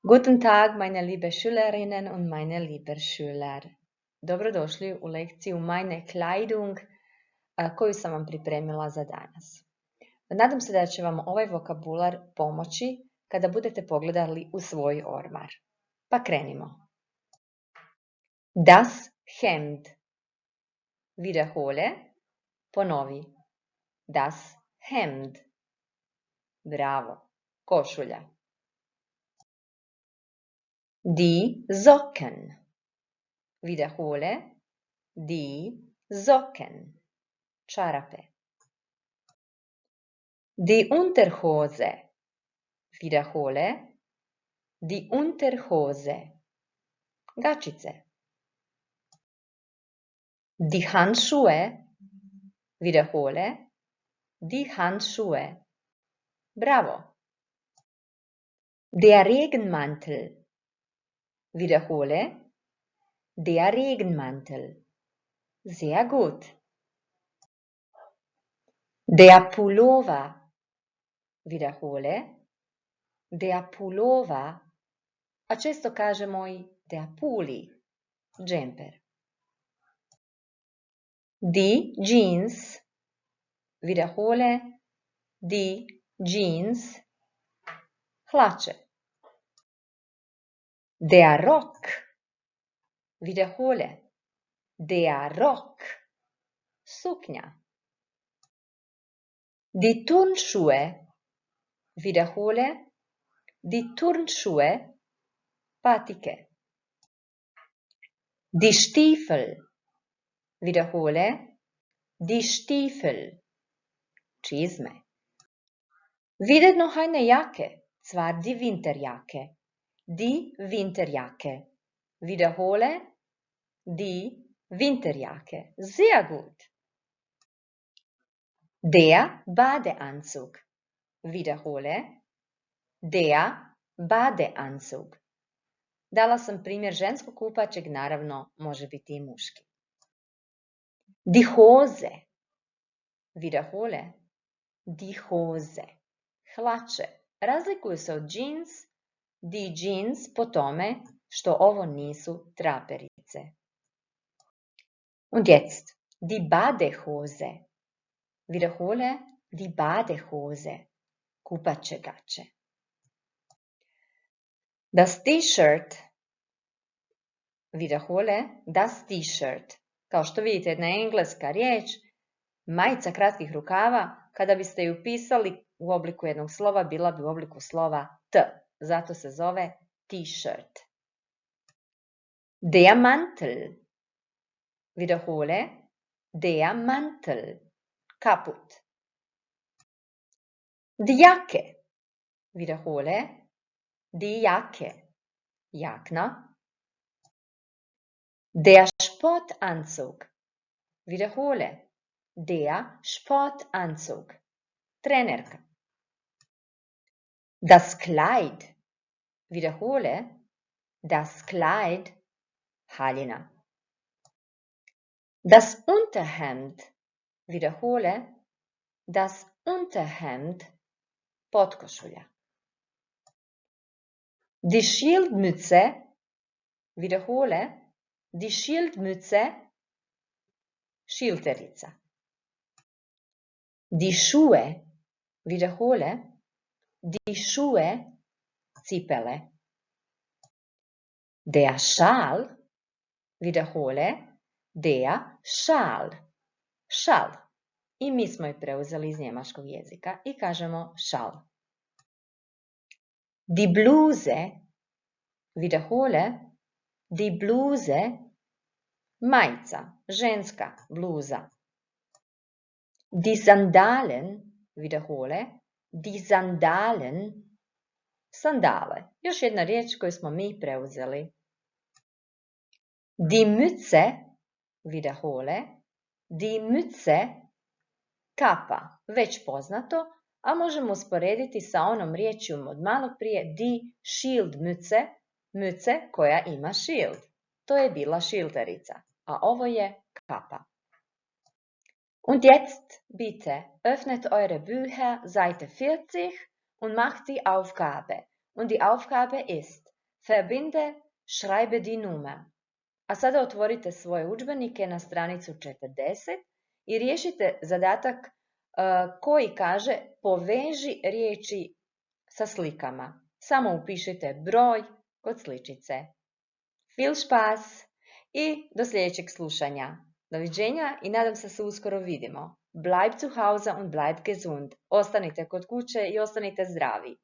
Guten Tag, meine liebe Schülerinnen und meine lieben Schüler. Dobrodošli u lekciju Meine Kleidung koju sam vam pripremila za danas. Nadam se da će vam ovaj vokabular pomoći kada budete pogledali u svoj ormar. Pa krenimo. Das Hemd. Wiederhole, ponovi. Das Hemd. Bravo, košulja. Die Socken. Wiederhole, die Socken. Čarape. Die Unterhose. Wiederhole, die Unterhose. Gačice. Die Handschuhe. Wiederhole, die Handschuhe. Bravo. Der Regenmantel. Wiederhole, der Regenmantel. Sehr gut. Der Pullover. Wiederhole, der Pullover. A često kažemo i der Pulli, džemper. Die Jeans. Wiederhole, die Jeans. Hlače. Der Rock. Wiederhole, der Rock. Suknja. Die Turnschuhe. Wiederhole, die Turnschuhe. Patike. Die Stiefel. Wiederhole, die Stiefel. Čizme. Wieder noch eine Jacke, zwar die Winterjacke. Die Winterjacke. Wiederhole, die Winterjacke. Sehr gut. Der Badeanzug. Wiederhole, der Badeanzug. Dala sam primjer ženskog kupačeg, naravno može biti i muški. Die Hose. Wiederhole, die Hose. Hlače. Razlikuju se od jeans, die jeans po tome što ovo nisu traperice. Und jetzt, die Badehose. Wiederhole, die Badehose. Kupače gače. Das T-shirt. Wiederhole, das T-shirt. Kao što vidite, jedna engleska riječ, majica kratkih rukava, kada biste ju pisali u obliku jednog slova, bila bi u obliku slova T. Zato se zove T-shirt. Der Mantel. Wiederhole, der Mantel. Kaput. Die Jacke. Wiederhole, die Jacke. Jakna. Der Sportanzug. Wiederhole, der Sportanzug. Trenerka. Das Kleid. Wiederhole, das Kleid. Haljina. Das Unterhemd. Wiederhole, das Unterhemd. Potkošulja. Die Schildmütze. Wiederhole, die Schildmütze. Šilterica. Die Schuhe. Wiederhole, die Schuhe. Cipele. Der Schal. Wiederhole, der Schal. Šal. I mi smo je preuzeli iz njemačkog jezika i kažemo šal. Die Bluse. Wiederhole, die Bluse. Majica, ženska bluza. Die Sandalen. Wiederhole, die Sandalen. Sandale. Još jedna riječ koju smo mi preuzeli. Die Mütze. Wiederhole, die Mütze. Kapa, već poznato, a možemo usporediti sa onom riječjom od malog prije die Schildmütze, mütze koja ima šild. To je bila šilterica, a ovo je kapa. Und jetzt, bitte, öffnet eure Bücher, Seite 40 und macht die Aufgabe. Und die Aufgabe ist, Verbinde, schreibe die Nummer. A sada otvorite svoje udžbenike na stranicu 40 i riješite zadatak koji kaže poveži riječi sa slikama. Samo upišite broj kod sličice. Viel Spaß i do sljedećeg slušanja. Doviđenja i nadam se uskoro vidimo. Bleib zu Hause und bleib gesund. Ostanite kod kuće i ostanite zdravi.